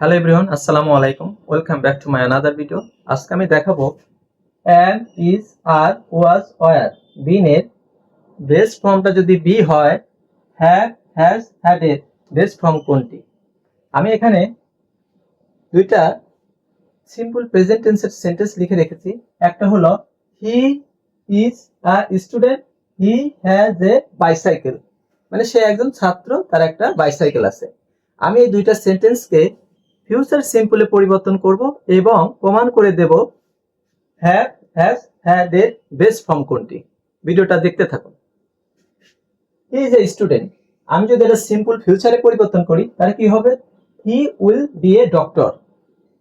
Hello everyone, আসসালামু আলাইকুম। Welcome back to my another video. আজকে আমি দেখাবো অ্যাম, ইজ, আর, ওয়াজ, ওয়ার বিন এর বেস্ট ফর্মটা যদি বি হয়, হ্যাভ, হ্যাজ, হ্যাড এর বেস্ট ফর্ম কোনটি। আমি এখানে দুইটা সিম্পল প্রেজেন্ট টেন্সের সেন্টেন্স লিখে রেখেছি। একটা হলো he is a student, he has a bicycle, মানে সে একজন ছাত্র, তার একটা বাইসাইকেল আছে। আমি এই দুইটা সেন্টেন্সকে ফিউচার সিম্পলে পরিবর্তন করব এবং প্রমাণ করে দেব হ্যাভ, হ্যাজ, হ্যাড এর বেস্ট ফর্ম কোনটি। ভিডিওটা দেখতে থাকুন। হি ইজ এ স্টুডেন্ট, আমি যদি এটা সিম্পল ফিউচারে পরিবর্তন করি তাহলে কি হবে? He will B a doctor,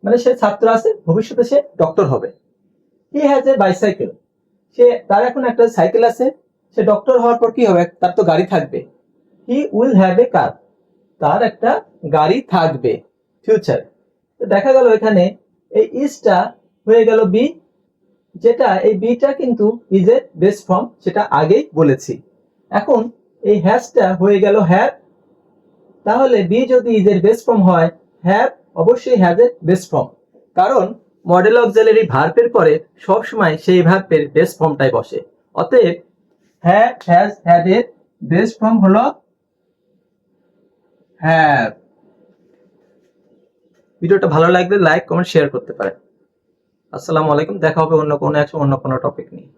মানে সে ছাত্র আছে, ভবিষ্যতে সে ডক্টর হবে। হি হ্যাজ এ বাইসাইকেল, তার এখন একটা সাইকেল আছে, সে ডক্টর হওয়ার পর কি হবে? তার তো গাড়ি থাকবে। হি উইল হ্যাভ এ কার, তার একটা গাড়ি থাকবে ফিউচার। তো দেখা গেল এখানে এই ইজটা হয়ে গেল বি, যেটা এই বিটা কিন্তু ইজ এর বেস্ট ফর্ম, সেটা আগেই বলেছি। এখন এই হ্যাজটা হয়ে গেল হ্যাভ, তাহলে বি যদি ইজ এর বেস্ট ফর্ম হয়, হ্যাভ অবশ্যই হ্যাজ এর বেস্ট ফর্ম, কারণ মডেল অক্সিলারি ভার্বের পরে সব সময় সেই ভার্বের বেস্ট ফর্মটাই বসে। অতএব হ্যাভ, হ্যাজ, হ্যাড এর বেস্ট ফর্ম হলো হ্যাভ। ভিডিওটা ভালো লাগলে লাইক, কমেন্ট, শেয়ার করতে পারেন। আসসালামু আলাইকুম, দেখা হবে অন্য কোনো টপিক নিয়ে।